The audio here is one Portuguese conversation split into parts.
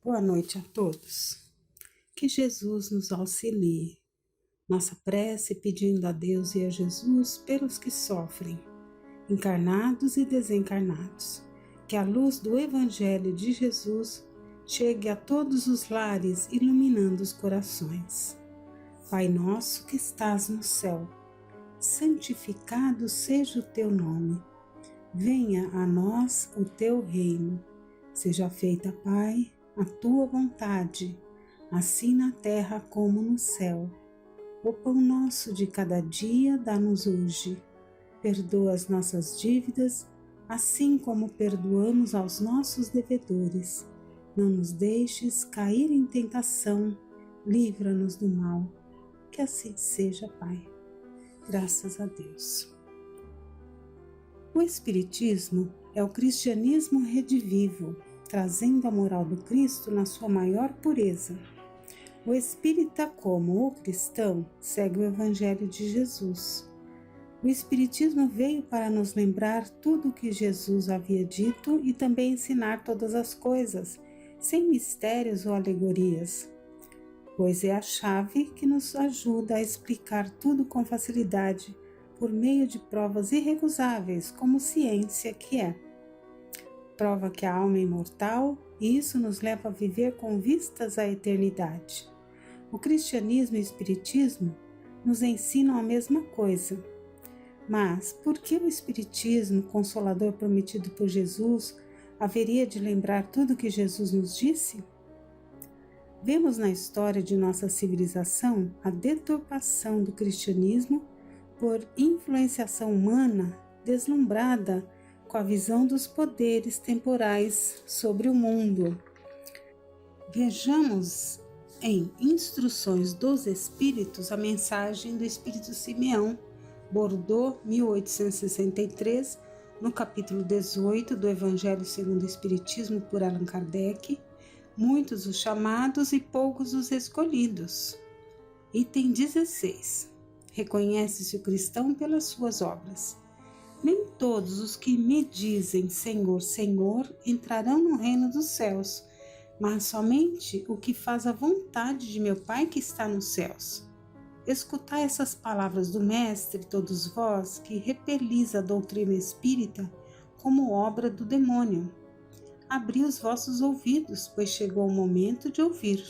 Boa noite a todos. Que Jesus nos auxilie. Nossa prece pedindo a Deus e a Jesus pelos que sofrem, encarnados e desencarnados. Que a luz do Evangelho de Jesus chegue a todos os lares, iluminando os corações. Pai nosso que estás no céu, santificado seja o teu nome. Venha a nós o teu reino. Seja feita, Pai, a tua vontade, assim na terra como no céu. O pão nosso de cada dia dá-nos hoje. Perdoa as nossas dívidas, assim como perdoamos aos nossos devedores. Não nos deixes cair em tentação, livra-nos do mal. Que assim seja, Pai. Graças a Deus. O Espiritismo é o cristianismo redivivo, trazendo a moral do Cristo na sua maior pureza. O espírita, como o cristão, segue o Evangelho de Jesus. O Espiritismo veio para nos lembrar tudo o que Jesus havia dito e também ensinar todas as coisas, sem mistérios ou alegorias, pois é a chave que nos ajuda a explicar tudo com facilidade, por meio de provas irrecusáveis, como ciência que é. Prova que a alma é imortal e isso nos leva a viver com vistas à eternidade. O cristianismo e o espiritismo nos ensinam a mesma coisa. Mas por que o espiritismo, consolador prometido por Jesus, haveria de lembrar tudo o que Jesus nos disse? Vemos na história de nossa civilização a deturpação do cristianismo por influenciação humana deslumbrada com a visão dos poderes temporais sobre o mundo. Vejamos em Instruções dos Espíritos a mensagem do Espírito Simeão, Bordeaux, 1863, no capítulo 18 do Evangelho segundo o Espiritismo por Allan Kardec, muitos os chamados e poucos os escolhidos. Item 16. Reconhece-se o cristão pelas suas obras. Nem todos os que me dizem Senhor, Senhor entrarão no reino dos céus, mas somente o que faz a vontade de meu Pai que está nos céus. Escutai essas palavras do Mestre, todos vós que repelis a doutrina espírita como obra do demônio. Abri os vossos ouvidos, pois chegou o momento de ouvir.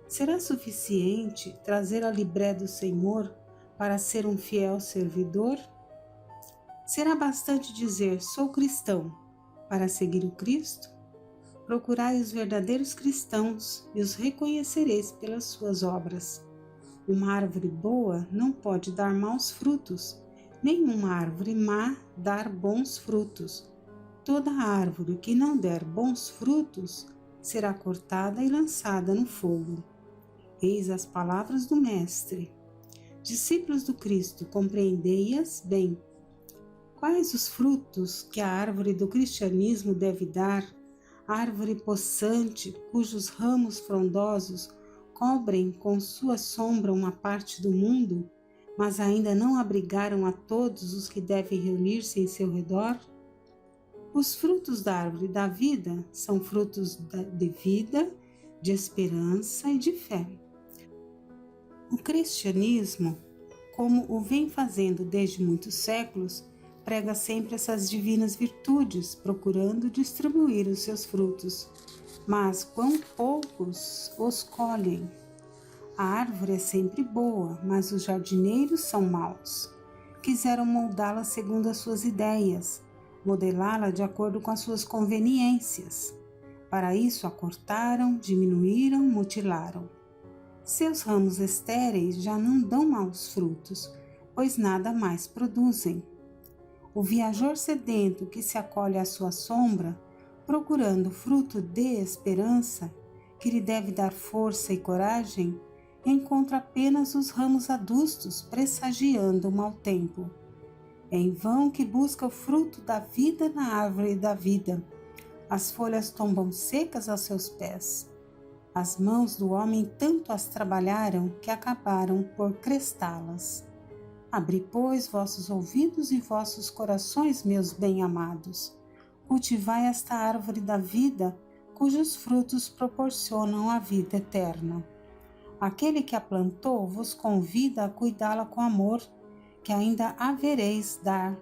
Será suficiente trazer a libré do Senhor para ser um fiel servidor? Será bastante dizer, sou cristão, para seguir o Cristo? Procurai os verdadeiros cristãos e os reconhecereis pelas suas obras. Uma árvore boa não pode dar maus frutos, nem uma árvore má dar bons frutos. Toda árvore que não der bons frutos será cortada e lançada no fogo. Eis as palavras do Mestre. Discípulos do Cristo, compreendei-as bem. Quais os frutos que a árvore do cristianismo deve dar, árvore possante, cujos ramos frondosos cobrem com sua sombra uma parte do mundo, mas ainda não abrigaram a todos os que devem reunir-se em seu redor? Os frutos da árvore da vida são frutos de vida, de esperança e de fé. O cristianismo, como o vem fazendo desde muitos séculos, prega sempre essas divinas virtudes, procurando distribuir os seus frutos. Mas quão poucos os colhem! A árvore é sempre boa, mas os jardineiros são maus. Quiseram moldá-la segundo as suas ideias, modelá-la de acordo com as suas conveniências. Para isso a cortaram, diminuíram, mutilaram. Seus ramos estéreis já não dão maus frutos, pois nada mais produzem. O viajor sedento que se acolhe à sua sombra, procurando fruto de esperança, que lhe deve dar força e coragem, encontra apenas os ramos adustos pressagiando o mau tempo. É em vão que busca o fruto da vida na árvore da vida. As folhas tombam secas aos seus pés. As mãos do homem tanto as trabalharam que acabaram por crestá-las. Abri, pois, vossos ouvidos e vossos corações, meus bem-amados. Cultivai esta árvore da vida cujos frutos proporcionam a vida eterna. Aquele que a plantou vos convida a cuidá-la com amor, que ainda havereis dar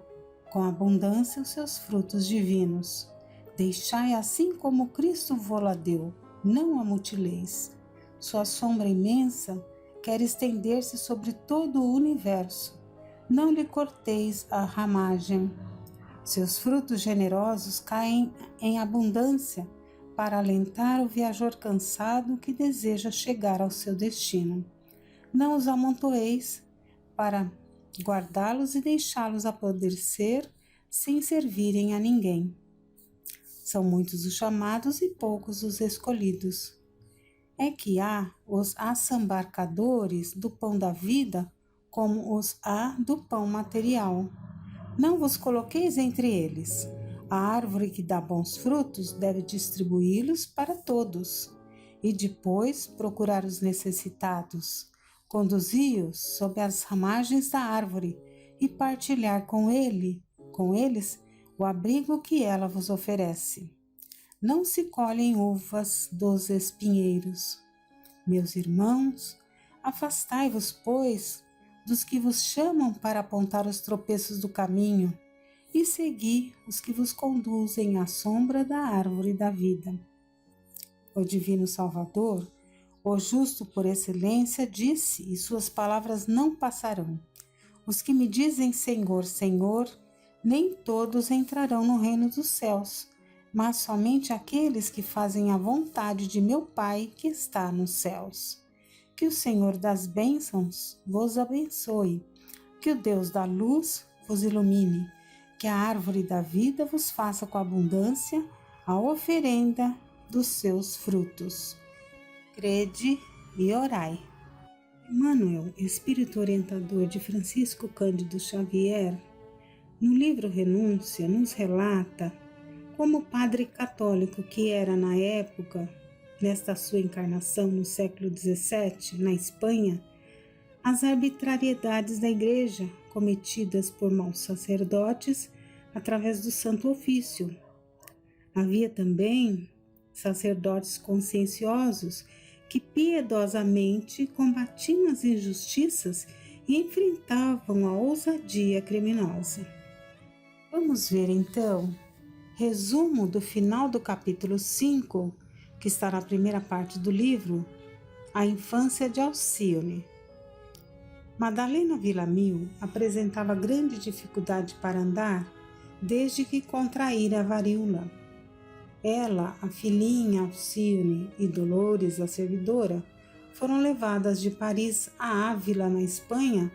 com abundância os seus frutos divinos. Deixai assim como Cristo vô-la deu, não a mutileis. Sua sombra imensa quer estender-se sobre todo o universo. Não lhe corteis a ramagem. Seus frutos generosos caem em abundância para alentar o viajor cansado que deseja chegar ao seu destino. Não os amontoeis para guardá-los e deixá-los apodrecer sem servirem a ninguém. São muitos os chamados e poucos os escolhidos. É que há os assambarcadores do pão da vida, como os há do pão material. Não vos coloqueis entre eles. A árvore que dá bons frutos deve distribuí-los para todos, e depois procurar os necessitados. Conduzi-os sob as ramagens da árvore e partilhar com eles, o abrigo que ela vos oferece. Não se colhem uvas dos espinheiros. Meus irmãos, afastai-vos, pois, dos que vos chamam para apontar os tropeços do caminho, e segui os que vos conduzem à sombra da árvore da vida. O Divino Salvador, o justo por excelência, disse, e suas palavras não passarão: os que me dizem Senhor, Senhor, nem todos entrarão no reino dos céus, mas somente aqueles que fazem a vontade de meu Pai que está nos céus. Que o Senhor das bênçãos vos abençoe, que o Deus da luz vos ilumine, que a árvore da vida vos faça com abundância a oferenda dos seus frutos. Crede e orai. Emmanuel, espírito orientador de Francisco Cândido Xavier, no livro Renúncia, nos relata como padre católico que era na época, nesta sua encarnação no século XVII, na Espanha, as arbitrariedades da Igreja cometidas por maus sacerdotes através do Santo Ofício. Havia também sacerdotes conscienciosos que piedosamente combatiam as injustiças e enfrentavam a ousadia criminosa. Vamos ver então resumo do final do capítulo 5, que está na primeira parte do livro, A Infância de Alcione. Madalena Villamil apresentava grande dificuldade para andar desde que contraíra a varíola. Ela, a filhinha Alcione e Dolores, a servidora, foram levadas de Paris a Ávila, na Espanha,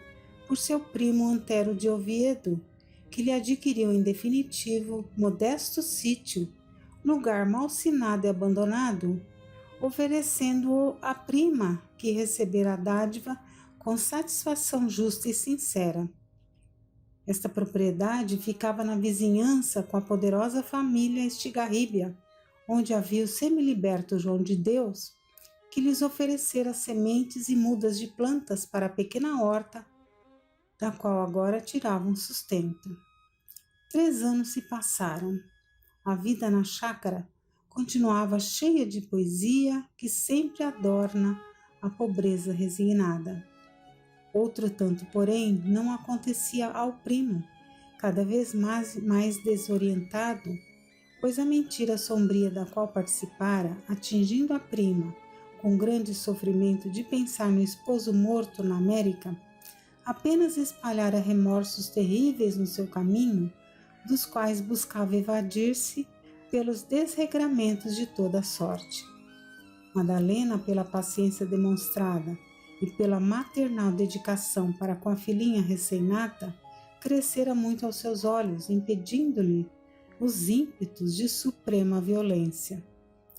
por seu primo Antero de Oviedo, que lhe adquiriu em definitivo modesto sítio, lugar malsinado e abandonado, oferecendo-o à prima, que recebera a dádiva com satisfação justa e sincera. Esta propriedade ficava na vizinhança com a poderosa família Estigarribia, onde havia o semiliberto João de Deus, que lhes oferecera sementes e mudas de plantas para a pequena horta, da qual agora tiravam sustento. 3 anos se passaram. A vida na chácara continuava cheia de poesia que sempre adorna a pobreza resignada. Outro tanto, porém, não acontecia ao primo, cada vez mais desorientado, pois a mentira sombria da qual participara, atingindo a prima com grande sofrimento de pensar no esposo morto na América, apenas espalhara remorsos terríveis no seu caminho, dos quais buscava evadir-se pelos desregramentos de toda sorte. Madalena, pela paciência demonstrada e pela maternal dedicação para com a filhinha recém-nata, crescera muito aos seus olhos, impedindo-lhe os ímpetos de suprema violência.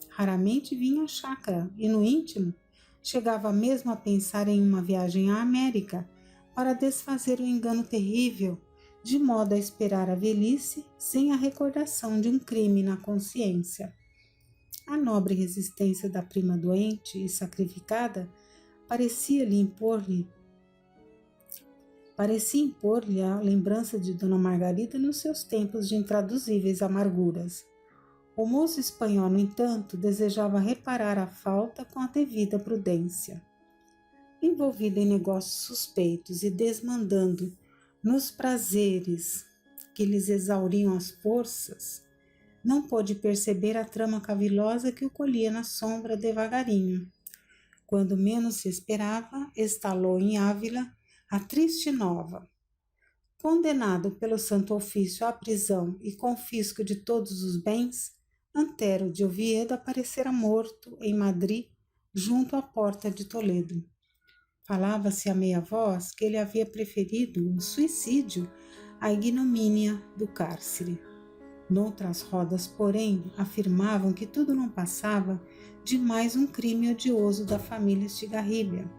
Raramente vinha à chácara e, no íntimo, chegava mesmo a pensar em uma viagem à América para desfazer o engano terrível, de modo a esperar a velhice sem a recordação de um crime na consciência. A nobre resistência da prima doente e sacrificada parecia impor-lhe a lembrança de Dona Margarida nos seus tempos de intraduzíveis amarguras. O moço espanhol, no entanto, desejava reparar a falta com a devida prudência. Envolvido em negócios suspeitos e desmandando nos prazeres que lhes exauriam as forças, não pôde perceber a trama cavilosa que o colhia na sombra devagarinho. Quando menos se esperava, estalou em Ávila a triste nova. Condenado pelo Santo Ofício à prisão e confisco de todos os bens, Antero de Oviedo aparecera morto em Madrid, junto à porta de Toledo. Falava-se a meia voz que ele havia preferido o suicídio à ignomínia do cárcere. Noutras rodas, porém, afirmavam que tudo não passava de mais um crime odioso da família Estigarribia.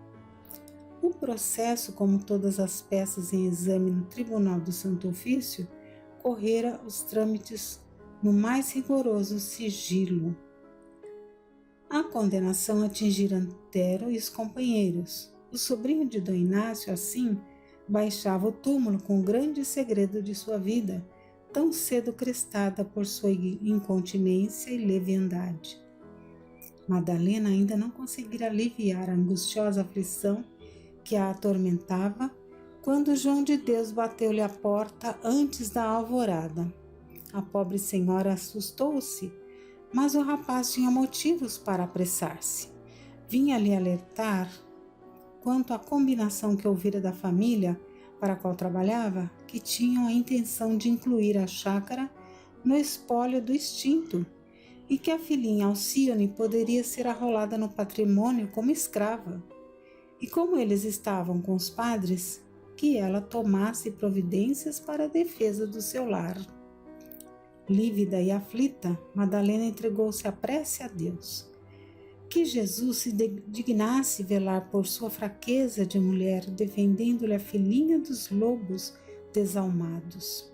O processo, como todas as peças em exame no Tribunal do Santo Ofício, correra os trâmites no mais rigoroso sigilo. A condenação atingira Antero e os companheiros. O sobrinho de Dom Inácio, assim, baixava o túmulo com o grande segredo de sua vida, tão cedo crestada por sua incontinência e leviandade. Madalena ainda não conseguira aliviar a angustiosa aflição que a atormentava, quando João de Deus bateu-lhe à porta antes da alvorada. A pobre senhora assustou-se, mas o rapaz tinha motivos para apressar-se. Vinha-lhe alertar quanto à combinação que ouvira da família para a qual trabalhava, que tinham a intenção de incluir a chácara no espólio do extinto, e que a filhinha Alcione poderia ser arrolada no patrimônio como escrava. E como eles estavam com os padres, que ela tomasse providências para a defesa do seu lar. Lívida e aflita, Madalena entregou-se à prece a Deus. Que Jesus se dignasse velar por sua fraqueza de mulher, defendendo-lhe a filhinha dos lobos desalmados.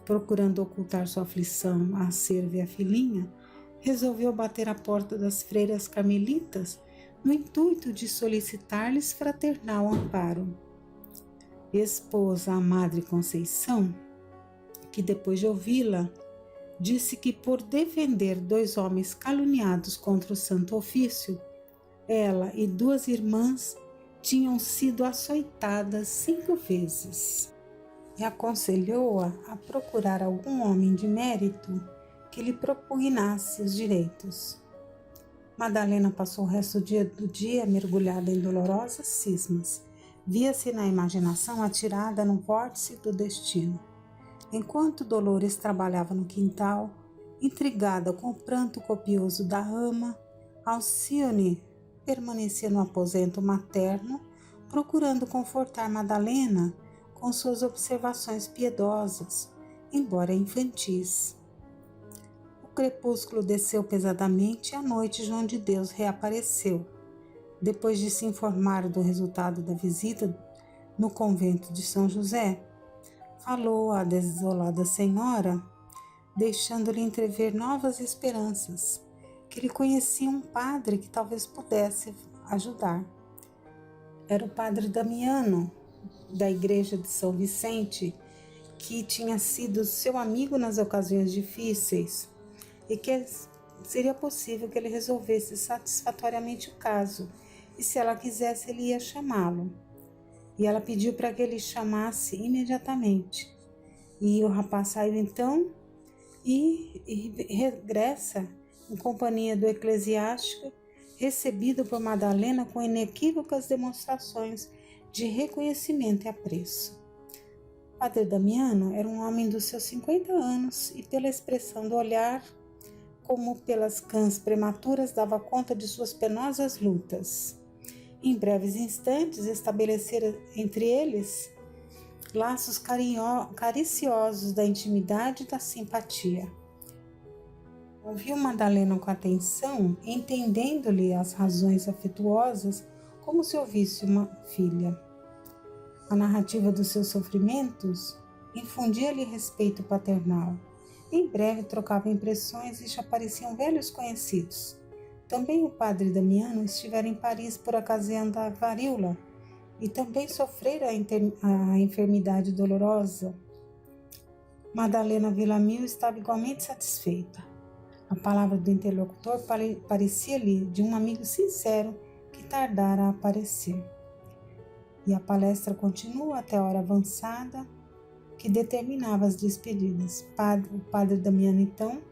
Procurando ocultar sua aflição à serva e à filhinha, resolveu bater à porta das freiras carmelitas no intuito de solicitar-lhes fraternal amparo. Expôs à Madre Conceição, que depois de ouvi-la, disse que por defender 2 homens caluniados contra o Santo Ofício, ela e 2 irmãs tinham sido açoitadas 5 vezes. E aconselhou-a a procurar algum homem de mérito que lhe propugnasse os direitos. Madalena passou o resto do dia mergulhada em dolorosas cismas. Via-se na imaginação atirada no vórtice do destino. Enquanto Dolores trabalhava no quintal, intrigada com o pranto copioso da ama, Alcione permanecia no aposento materno, procurando confortar Madalena com suas observações piedosas, embora infantis. O crepúsculo desceu pesadamente e à noite João de Deus reapareceu. Depois de se informar do resultado da visita no convento de São José, falou à desolada senhora, deixando-lhe entrever novas esperanças, que ele conhecia um padre que talvez pudesse ajudar. Era o padre Damiano, da igreja de São Vicente, que tinha sido seu amigo nas ocasiões difíceis e que seria possível que ele resolvesse satisfatoriamente o caso, e se ela quisesse ele ia chamá-lo. E ela pediu para que ele chamasse imediatamente. E o rapaz saiu então e regressa em companhia do eclesiástico, recebido por Madalena com inequívocas demonstrações de reconhecimento e apreço. Padre Damiano era um homem dos seus 50 anos e, pela expressão do olhar, como pelas cãs prematuras, dava conta de suas penosas lutas. Em breves instantes, estabeleceram entre eles laços cariciosos da intimidade e da simpatia. Ouviu Madalena com atenção, entendendo-lhe as razões afetuosas como se ouvisse uma filha. A narrativa dos seus sofrimentos infundia-lhe respeito paternal. Em breve trocava impressões e já pareciam velhos conhecidos. Também o padre Damiano estivera em Paris por ocasião da varíola e também sofrera a enfermidade dolorosa. Madalena Villamil estava igualmente satisfeita. A palavra do interlocutor parecia-lhe de um amigo sincero que tardara a aparecer. E a palestra continuou até a hora avançada que determinava as despedidas. O padre Damiano, então,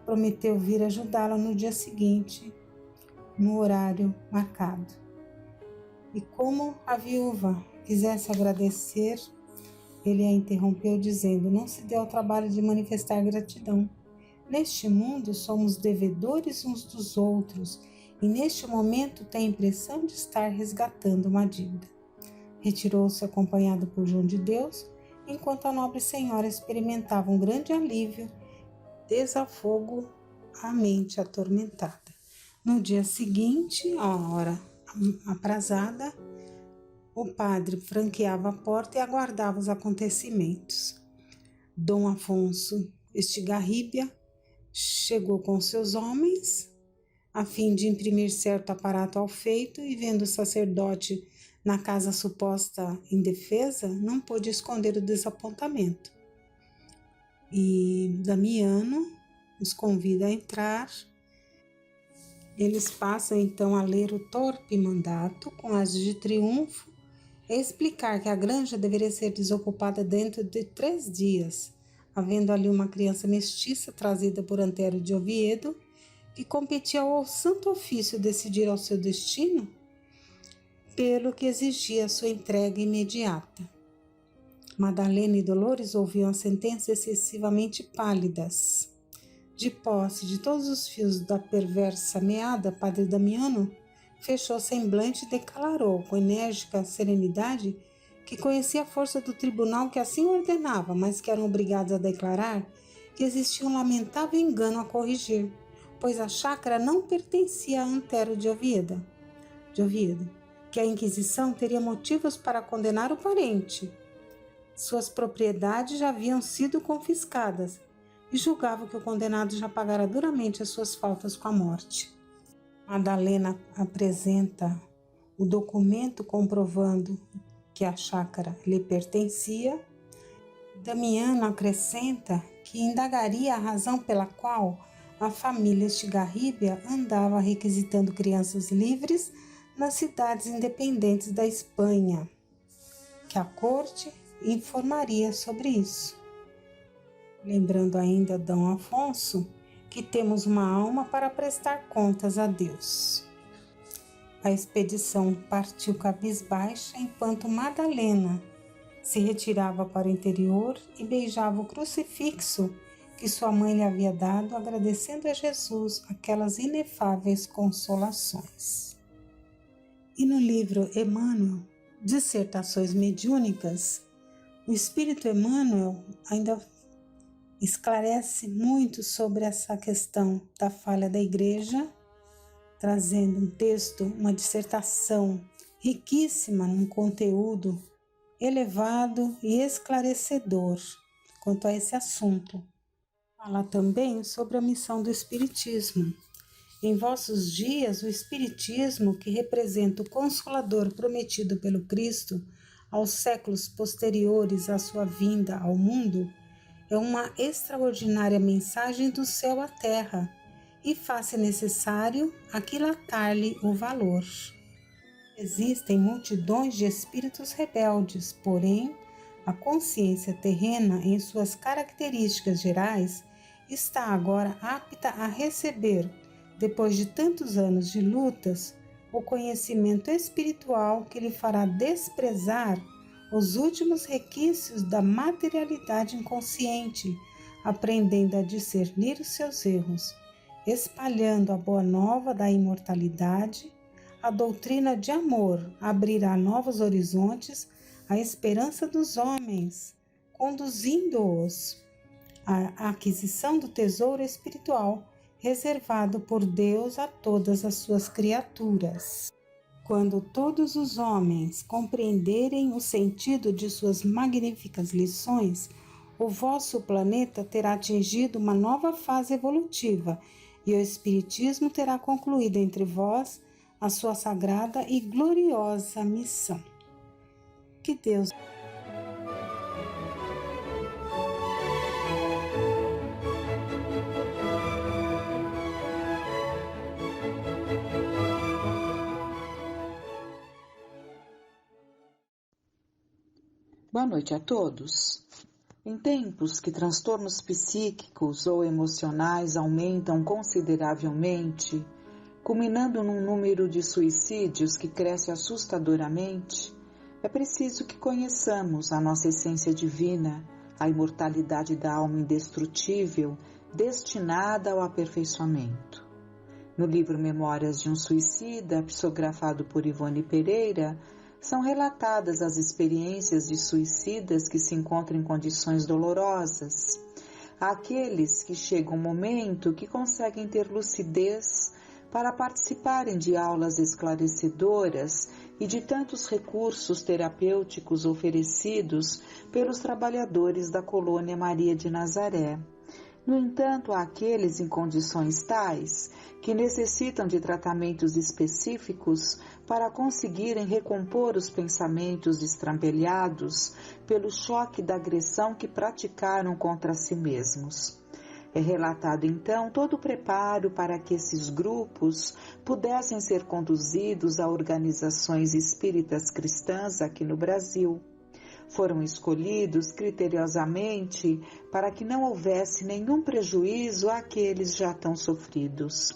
prometeu vir ajudá-la no dia seguinte, no horário marcado. E como a viúva quisesse agradecer, ele a interrompeu dizendo: não se dê ao trabalho de manifestar gratidão. Neste mundo somos devedores uns dos outros e neste momento tem a impressão de estar resgatando uma dívida. Retirou-se acompanhado por João de Deus, enquanto a nobre senhora experimentava um grande alívio, desafogo à mente atormentada. No dia seguinte, à hora aprazada, o padre franqueava a porta e aguardava os acontecimentos. Dom Afonso Estigarribia chegou com seus homens, a fim de imprimir certo aparato ao feito, e vendo o sacerdote na casa suposta indefesa, não pôde esconder o desapontamento. E Damiano os convida a entrar. Eles passam então a ler o torpe mandato com as de triunfo e explicar que a granja deveria ser desocupada dentro de 3 dias, havendo ali uma criança mestiça trazida por Antero de Oviedo, que competia ao santo ofício decidir ao seu destino, pelo que exigia sua entrega imediata. Madalena e Dolores ouviam a sentença excessivamente pálidas. De posse de todos os fios da perversa meada, padre Damiano fechou o semblante e declarou com enérgica serenidade que conhecia a força do tribunal que assim ordenava, mas que eram obrigados a declarar que existia um lamentável engano a corrigir, pois a chácara não pertencia a Antero de Oviedo, que a Inquisição teria motivos para condenar o parente. Suas propriedades já haviam sido confiscadas e julgava que o condenado já pagara duramente as suas faltas com a morte. Madalena apresenta o documento comprovando que a chácara lhe pertencia. Damiano acrescenta que indagaria a razão pela qual a família Estigarribia andava requisitando crianças livres nas cidades independentes da Espanha, que a corte informaria sobre isso. Lembrando ainda Dom Afonso que temos uma alma para prestar contas a Deus. A expedição partiu cabisbaixa enquanto Madalena se retirava para o interior e beijava o crucifixo que sua mãe lhe havia dado, agradecendo a Jesus aquelas inefáveis consolações. E no livro Emmanuel, Dissertações Mediúnicas, o Espírito Emmanuel ainda esclarece muito sobre essa questão da falha da Igreja, trazendo um texto, uma dissertação riquíssima num conteúdo elevado e esclarecedor quanto a esse assunto. Fala também sobre a missão do Espiritismo. Em vossos dias, o Espiritismo, que representa o Consolador prometido pelo Cristo aos séculos posteriores à sua vinda ao mundo, é uma extraordinária mensagem do céu à terra e faz-se necessário aquilatar-lhe o valor. Existem multidões de espíritos rebeldes, porém, a consciência terrena, em suas características gerais, está agora apta a receber, depois de tantos anos de lutas, o conhecimento espiritual que lhe fará desprezar os últimos requisitos da materialidade inconsciente, aprendendo a discernir os seus erros, espalhando a boa nova da imortalidade. A doutrina de amor abrirá novos horizontes à esperança dos homens, conduzindo-os à aquisição do tesouro espiritual reservado por Deus a todas as suas criaturas. Quando todos os homens compreenderem o sentido de suas magníficas lições, o vosso planeta terá atingido uma nova fase evolutiva e o Espiritismo terá concluído entre vós a sua sagrada e gloriosa missão. Que Deus Boa noite a todos. Em tempos que transtornos psíquicos ou emocionais aumentam consideravelmente, culminando num número de suicídios que cresce assustadoramente, é preciso que conheçamos a nossa essência divina, a imortalidade da alma indestrutível, destinada ao aperfeiçoamento. No livro Memórias de um Suicida, psicografado por Ivone Pereira, são relatadas as experiências de suicidas que se encontram em condições dolorosas. Há aqueles que chegam um momento que conseguem ter lucidez para participarem de aulas esclarecedoras e de tantos recursos terapêuticos oferecidos pelos trabalhadores da colônia Maria de Nazaré. No entanto, há aqueles em condições tais que necessitam de tratamentos específicos para conseguirem recompor os pensamentos destrampelhados pelo choque da agressão que praticaram contra si mesmos. É relatado então todo o preparo para que esses grupos pudessem ser conduzidos a organizações espíritas cristãs aqui no Brasil. Foram escolhidos criteriosamente para que não houvesse nenhum prejuízo àqueles já tão sofridos.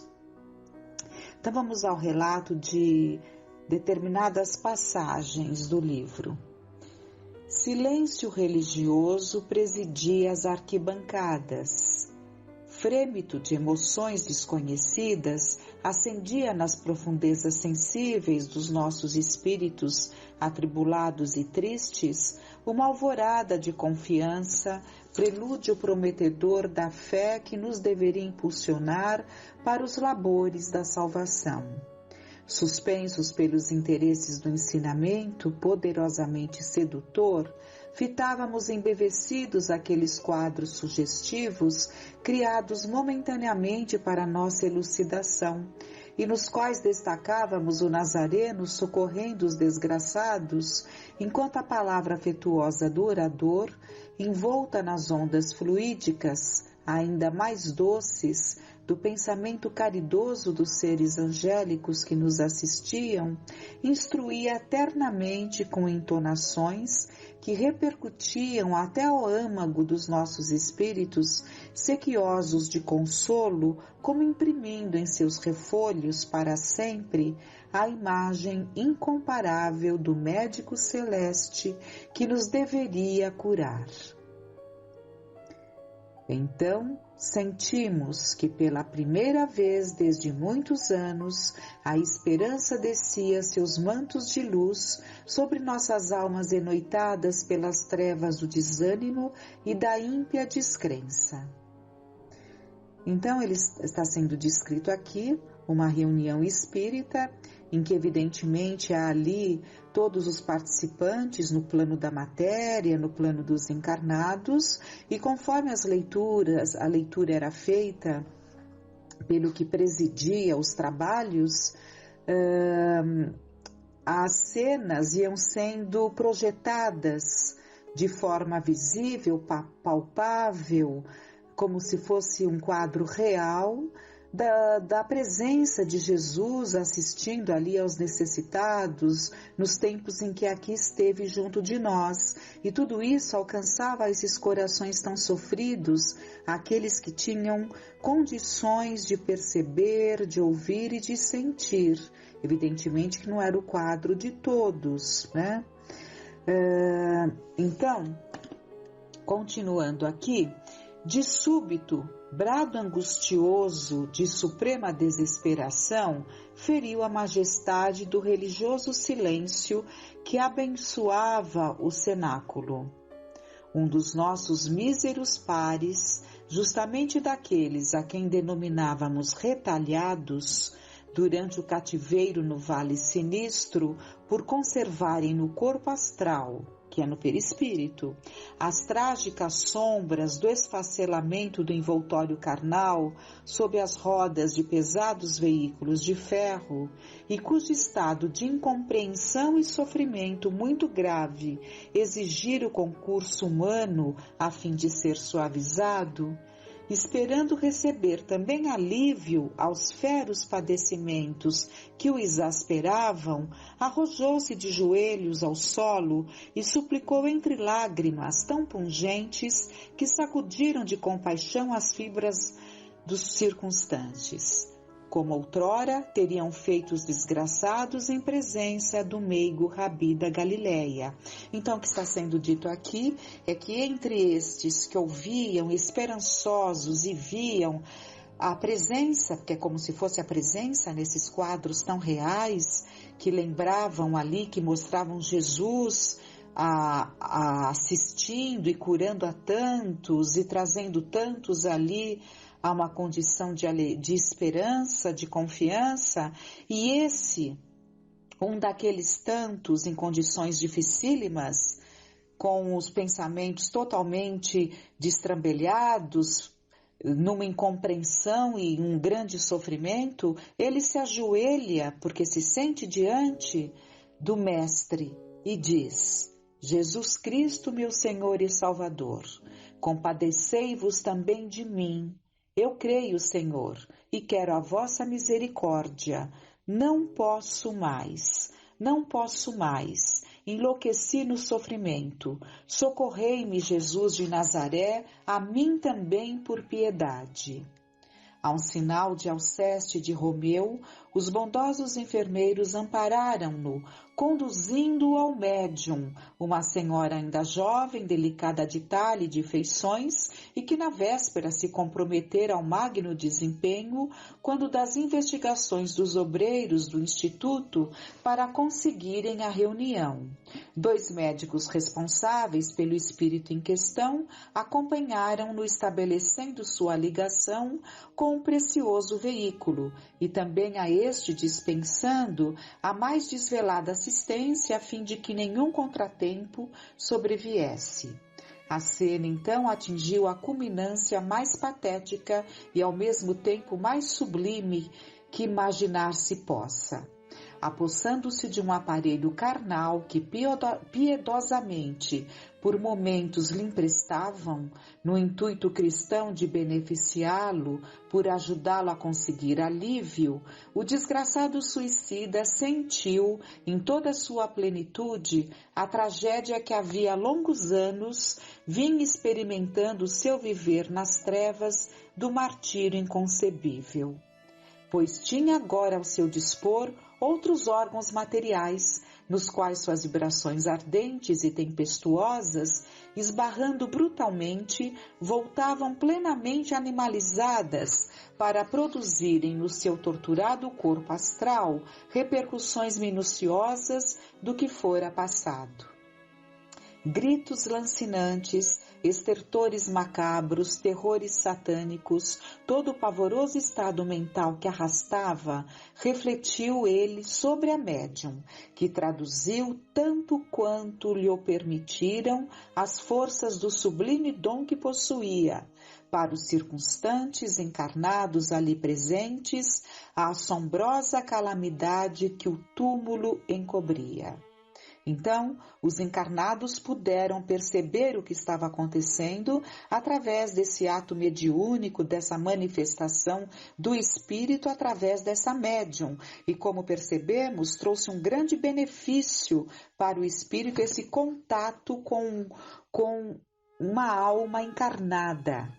Então vamos ao relato de determinadas passagens do livro. Silêncio religioso presidia as arquibancadas. Frêmito de emoções desconhecidas acendia nas profundezas sensíveis dos nossos espíritos atribulados e tristes uma alvorada de confiança, prelúdio prometedor da fé que nos deveria impulsionar para os labores da salvação. Suspensos pelos interesses do ensinamento poderosamente sedutor, fitávamos embevecidos aqueles quadros sugestivos criados momentaneamente para nossa elucidação, e nos quais destacávamos o Nazareno socorrendo os desgraçados, enquanto a palavra afetuosa do orador, envolta nas ondas fluídicas, ainda mais doces, do pensamento caridoso dos seres angélicos que nos assistiam, instruía eternamente com entonações que repercutiam até ao âmago dos nossos espíritos, sequiosos de consolo, como imprimindo em seus refolhos para sempre a imagem incomparável do médico celeste que nos deveria curar. Então, sentimos que pela primeira vez desde muitos anos a esperança descia seus mantos de luz sobre nossas almas enoitadas pelas trevas do desânimo e da ímpia descrença. Então, ele está sendo descrito aqui uma reunião espírita em que evidentemente há ali todos os participantes no plano da matéria, no plano dos encarnados, e conforme a leitura era feita pelo que presidia os trabalhos, as cenas iam sendo projetadas de forma visível, palpável, como se fosse um quadro real, da presença de Jesus assistindo ali aos necessitados nos tempos em que aqui esteve junto de nós. E tudo isso alcançava esses corações tão sofridos, aqueles que tinham condições de perceber, de ouvir e de sentir. Evidentemente que não era o quadro de todos, né? Então, continuando aqui, de súbito, brado angustioso de suprema desesperação feriu a majestade do religioso silêncio que abençoava o cenáculo. Um dos nossos míseros pares, justamente daqueles a quem denominávamos retalhados, durante o cativeiro no Vale Sinistro, por conservarem no corpo astral, que é no perispírito, as trágicas sombras do esfacelamento do envoltório carnal sob as rodas de pesados veículos de ferro, e cujo estado de incompreensão e sofrimento muito grave exigir o concurso humano a fim de ser suavizado, esperando receber também alívio aos feros padecimentos que o exasperavam, arrojou-se de joelhos ao solo e suplicou entre lágrimas tão pungentes que sacudiram de compaixão as fibras dos circunstantes. Como outrora teriam feito os desgraçados em presença do meigo Rabi da Galileia. Então, o que está sendo dito aqui é que entre estes que ouviam esperançosos e viam a presença, que é como se fosse a presença nesses quadros tão reais, que lembravam ali, que mostravam Jesus assistindo e curando a tantos e trazendo tantos ali a uma condição de esperança, de confiança, e esse, um daqueles tantos em condições dificílimas, com os pensamentos totalmente destrambelhados, numa incompreensão e um grande sofrimento, ele se ajoelha porque se sente diante do Mestre e diz: Jesus Cristo, meu Senhor e Salvador, compadecei-vos também de mim. Eu creio, Senhor, e quero a vossa misericórdia. Não posso mais, enlouqueci no sofrimento. Socorrei-me, Jesus de Nazaré, a mim também por piedade. A um sinal de Alceste de Romeu, os bondosos enfermeiros ampararam-no, conduzindo-o ao médium, uma senhora ainda jovem, delicada de talhe e de feições, e que na véspera se comprometera ao magno desempenho, quando das investigações dos obreiros do Instituto para conseguirem a reunião. 2 médicos responsáveis pelo espírito em questão acompanharam-no estabelecendo sua ligação com o precioso veículo, e também a este dispensando a mais desvelada assistência a fim de que nenhum contratempo sobreviesse. A cena então atingiu a culminância mais patética e ao mesmo tempo mais sublime que imaginar-se possa. Apossando-se de um aparelho carnal que piedosamente por momentos lhe emprestavam, no intuito cristão de beneficiá-lo, por ajudá-lo a conseguir alívio, o desgraçado suicida sentiu, em toda a sua plenitude, a tragédia que havia longos anos vinha experimentando seu viver nas trevas do martírio inconcebível. Pois tinha agora ao seu dispor outros órgãos materiais, nos quais suas vibrações ardentes e tempestuosas, esbarrando brutalmente, voltavam plenamente animalizadas para produzirem no seu torturado corpo astral repercussões minuciosas do que fora passado. Gritos lancinantes, estertores macabros, terrores satânicos, todo o pavoroso estado mental que arrastava, refletiu ele sobre a médium, que traduziu tanto quanto lhe o permitiram as forças do sublime dom que possuía, para os circunstantes encarnados ali presentes, a assombrosa calamidade que o túmulo encobria. Então, os encarnados puderam perceber o que estava acontecendo através desse ato mediúnico, dessa manifestação do espírito através dessa médium. E como percebemos, trouxe um grande benefício para o espírito esse contato com uma alma encarnada.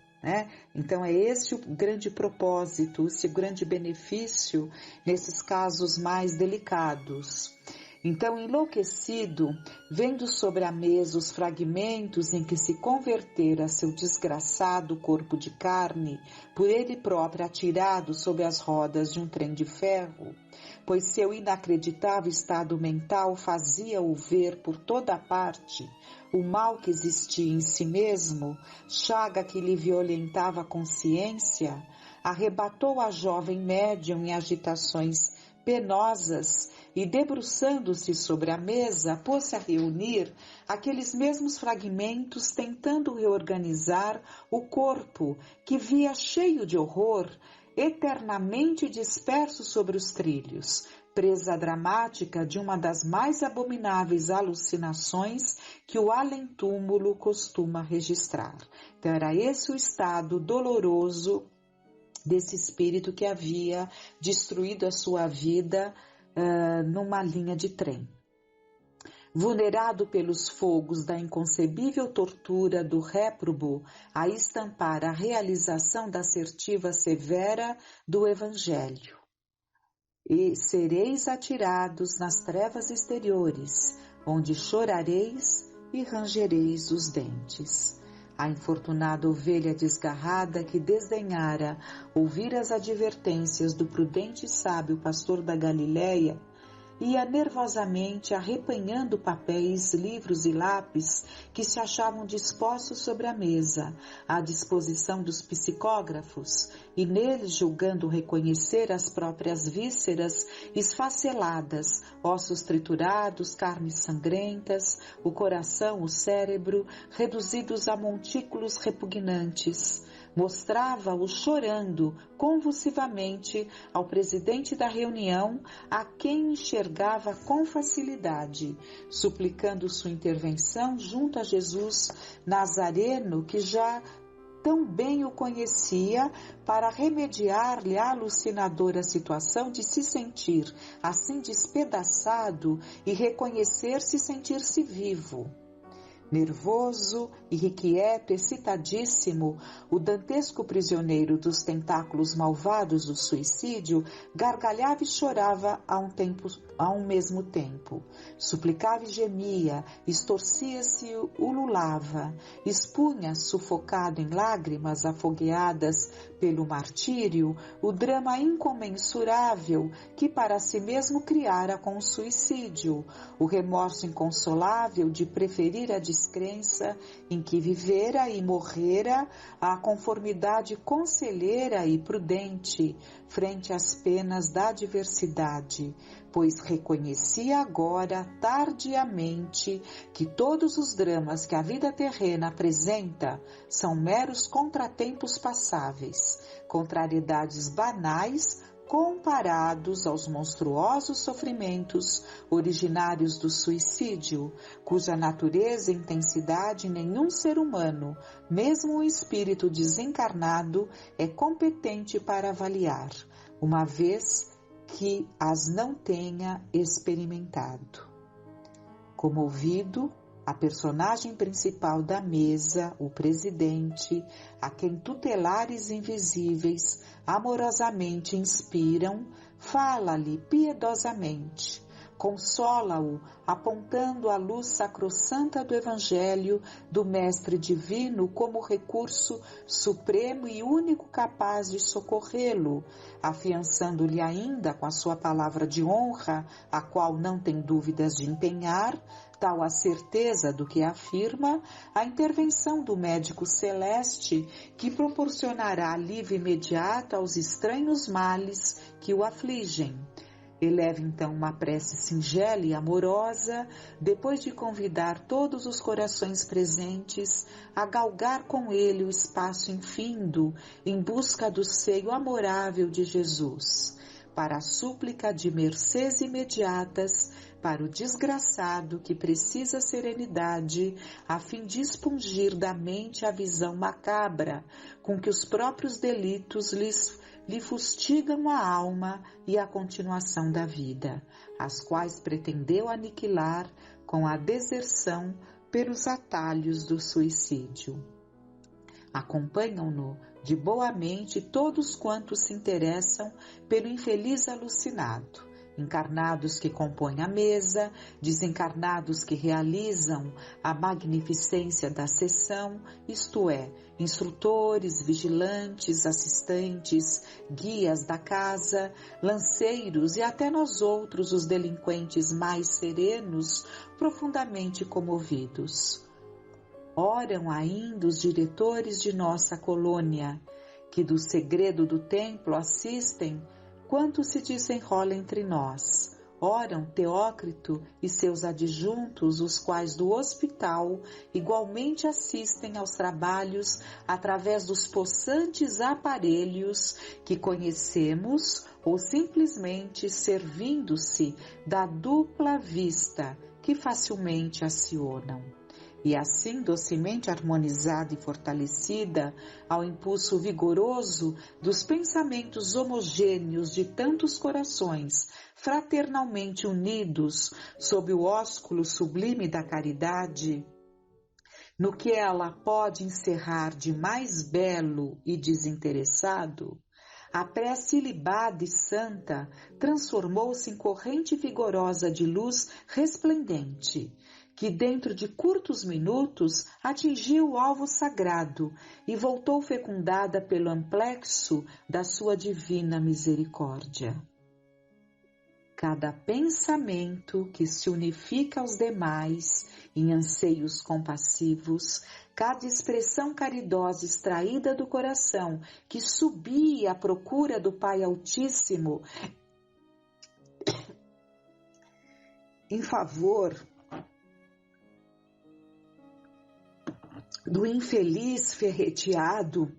Então é esse o grande propósito, esse grande benefício nesses casos mais delicados. Então, enlouquecido, vendo sobre a mesa os fragmentos em que se convertera seu desgraçado corpo de carne, por ele próprio atirado sob as rodas de um trem de ferro, pois seu inacreditável estado mental fazia-o ver por toda parte o mal que existia em si mesmo, chaga que lhe violentava a consciência, arrebatou a jovem médium em agitações penosas e, debruçando-se sobre a mesa, pôs-se a reunir aqueles mesmos fragmentos, tentando reorganizar o corpo que via cheio de horror, eternamente disperso sobre os trilhos, presa dramática de uma das mais abomináveis alucinações que o além-túmulo costuma registrar. Então era esse o estado doloroso desse espírito que havia destruído a sua vida numa linha de trem. Vulnerado pelos fogos da inconcebível tortura do réprobo a estampar a realização da assertiva severa do Evangelho. E sereis atirados nas trevas exteriores, onde chorareis e rangereis os dentes. A infortunada ovelha desgarrada que desdenhara ouvir as advertências do prudente e sábio pastor da Galileia, ia nervosamente arrepanhando papéis, livros e lápis que se achavam dispostos sobre a mesa, à disposição dos psicógrafos, e neles julgando reconhecer as próprias vísceras esfaceladas, ossos triturados, carnes sangrentas, o coração, o cérebro, reduzidos a montículos repugnantes. Mostrava-o chorando convulsivamente ao presidente da reunião, a quem enxergava com facilidade, suplicando sua intervenção junto a Jesus Nazareno, que já tão bem o conhecia, para remediar-lhe a alucinadora situação de se sentir assim despedaçado e reconhecer-se e sentir-se vivo. Nervoso, irrequieto, excitadíssimo, o dantesco prisioneiro dos tentáculos malvados do suicídio gargalhava e chorava a um mesmo tempo. Suplicava e gemia, estorcia-se e ululava, expunha, sufocado em lágrimas afogueadas pelo martírio, o drama incomensurável que para si mesmo criara com o suicídio, o remorso inconsolável de preferir a descrença em que vivera e morrera à conformidade conselheira e prudente frente às penas da adversidade, pois reconhecia agora tardiamente que todos os dramas que a vida terrena apresenta são meros contratempos passáveis, contrariedades banais comparados aos monstruosos sofrimentos originários do suicídio, cuja natureza e intensidade nenhum ser humano, mesmo o espírito desencarnado, é competente para avaliar, uma vez que as não tenha experimentado. Comovido, a personagem principal da mesa, o presidente, a quem tutelares invisíveis amorosamente inspiram, fala-lhe piedosamente, consola-o, apontando a luz sacrossanta do Evangelho do Mestre Divino como recurso supremo e único capaz de socorrê-lo, afiançando-lhe ainda com a sua palavra de honra, a qual não tem dúvidas de empenhar, tal a certeza do que afirma, a intervenção do médico celeste que proporcionará alívio imediato aos estranhos males que o afligem. Eleva então uma prece singela e amorosa, depois de convidar todos os corações presentes a galgar com ele o espaço infindo em busca do seio amorável de Jesus, para a súplica de mercês imediatas para o desgraçado que precisa serenidade a fim de expungir da mente a visão macabra com que os próprios delitos lhe fustigam a alma e a continuação da vida, as quais pretendeu aniquilar com a deserção pelos atalhos do suicídio. Acompanham-no de boa mente todos quantos se interessam pelo infeliz alucinado, encarnados que compõem a mesa, desencarnados que realizam a magnificência da sessão, isto é, instrutores, vigilantes, assistentes, guias da casa, lanceiros e até nós outros, os delinquentes mais serenos, profundamente comovidos. Oram ainda os diretores de nossa colônia, que do segredo do templo assistem quanto se desenrola entre nós. Oram Teócrito e seus adjuntos, os quais do hospital igualmente assistem aos trabalhos através dos possantes aparelhos que conhecemos ou simplesmente servindo-se da dupla vista que facilmente acionam. E assim, docemente harmonizada e fortalecida ao impulso vigoroso dos pensamentos homogêneos de tantos corações, fraternalmente unidos sob o ósculo sublime da caridade, no que ela pode encerrar de mais belo e desinteressado, a prece ilibada e santa transformou-se em corrente vigorosa de luz resplendente, que dentro de curtos minutos atingiu o alvo sagrado e voltou fecundada pelo amplexo da sua divina misericórdia. Cada pensamento que se unifica aos demais em anseios compassivos, cada expressão caridosa extraída do coração que subia à procura do Pai Altíssimo em favor do infeliz ferreteado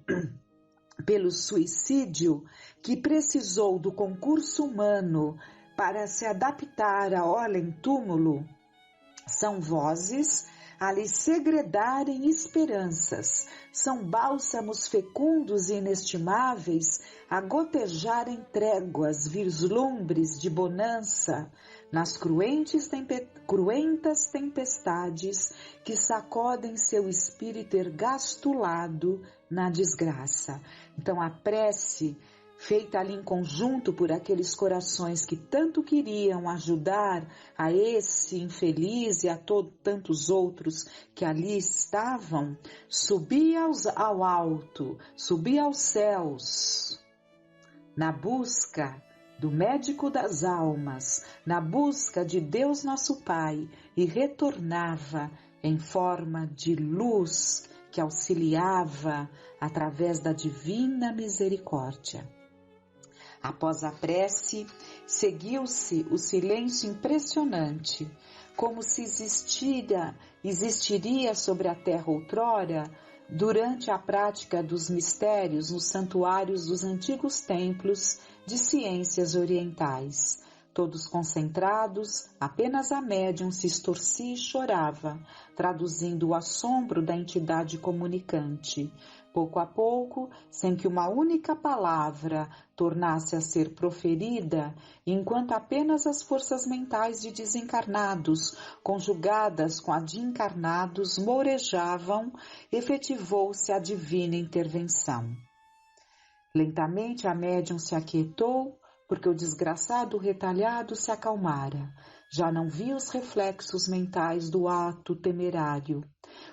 pelo suicídio, que precisou do concurso humano para se adaptar à além-túmulo, são vozes a lhe segredarem esperanças, são bálsamos fecundos e inestimáveis a gotejarem tréguas, vislumbres de bonança nas cruentas tempestades que sacodem seu espírito ergastulado na desgraça. Então a prece feita ali em conjunto por aqueles corações que tanto queriam ajudar a esse infeliz e a tantos outros que ali estavam, subia ao alto, subia aos céus, na busca do médico das almas, na busca de Deus nosso Pai, e retornava em forma de luz que auxiliava através da divina misericórdia. Após a prece, seguiu-se o silêncio impressionante, como se existiria sobre a terra outrora, durante a prática dos mistérios nos santuários dos antigos templos de ciências orientais. Todos concentrados, apenas a médium se estorcia e chorava, traduzindo o assombro da entidade comunicante. Pouco a pouco, sem que uma única palavra tornasse a ser proferida, enquanto apenas as forças mentais de desencarnados, conjugadas com a de encarnados, mourejavam, efetivou-se a divina intervenção. Lentamente a médium se aquietou, porque o desgraçado retalhado se acalmara. Já não via os reflexos mentais do ato temerário,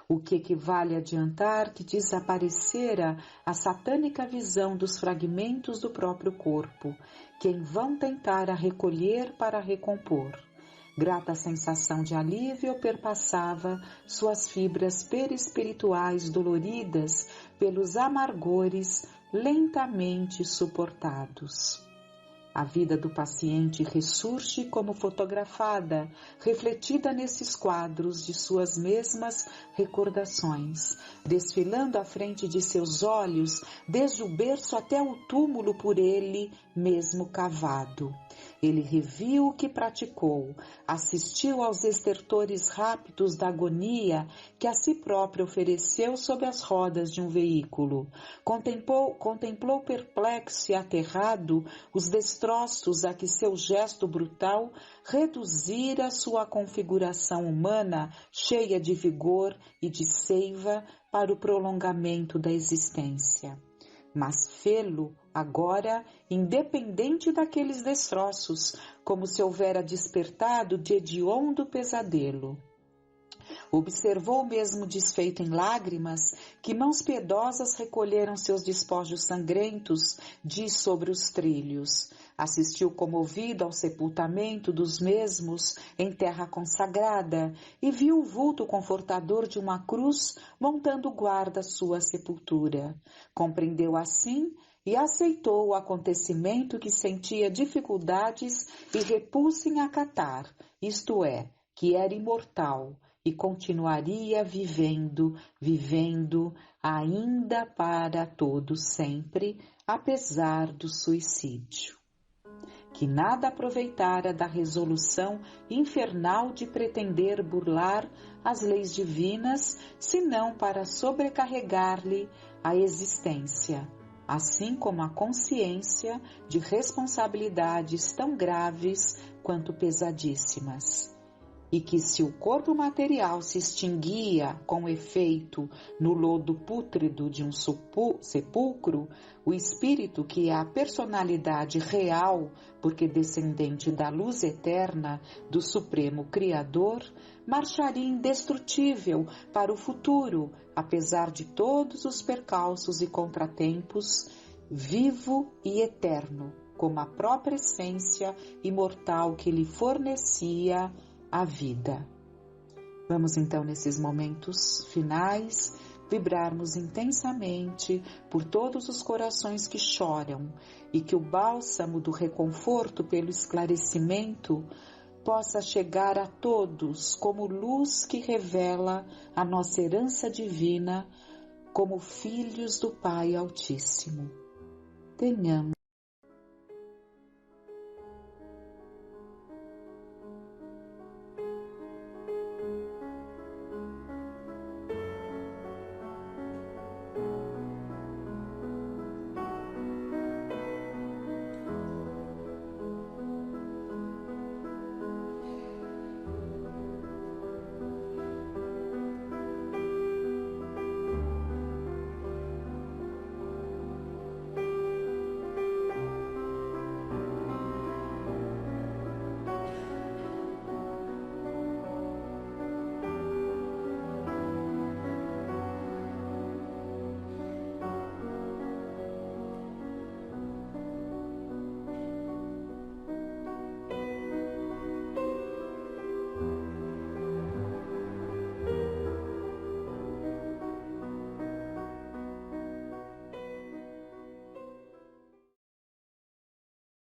o que equivale a adiantar que desaparecera a satânica visão dos fragmentos do próprio corpo, que em vão tentara recolher para recompor. Grata sensação de alívio perpassava suas fibras perispirituais doloridas pelos amargores lentamente suportados. A vida do paciente ressurge como fotografada, refletida nesses quadros de suas mesmas recordações, desfilando à frente de seus olhos, desde o berço até o túmulo por ele mesmo cavado. Ele reviu o que praticou, assistiu aos estertores rápidos da agonia que a si próprio ofereceu sob as rodas de um veículo. Contemplou perplexo e aterrado os destroços a que seu gesto brutal reduzira sua configuração humana cheia de vigor e de seiva para o prolongamento da existência. Mas fê-lo agora independente daqueles destroços, como se houvera despertado de hediondo pesadelo. Observou mesmo desfeito em lágrimas que mãos piedosas recolheram seus despojos sangrentos de sobre os trilhos. Assistiu comovido ao sepultamento dos mesmos em terra consagrada e viu o vulto confortador de uma cruz montando guarda à sua sepultura. Compreendeu assim e aceitou o acontecimento que sentia dificuldades e repulsa em acatar, isto é, que era imortal e continuaria vivendo ainda para todo sempre, apesar do suicídio. Que nada aproveitara da resolução infernal de pretender burlar as leis divinas, senão para sobrecarregar-lhe a existência, assim como a consciência de responsabilidades tão graves quanto pesadíssimas. E que se o corpo material se extinguia com efeito no lodo pútrido de um sepulcro, o espírito, que é a personalidade real, porque descendente da luz eterna do Supremo Criador, marcharia indestrutível para o futuro, apesar de todos os percalços e contratempos, vivo e eterno, como a própria essência imortal que lhe fornecia a vida. Vamos então, nesses momentos finais, vibrarmos intensamente por todos os corações que choram e que o bálsamo do reconforto pelo esclarecimento possa chegar a todos como luz que revela a nossa herança divina como filhos do Pai Altíssimo. Tenhamos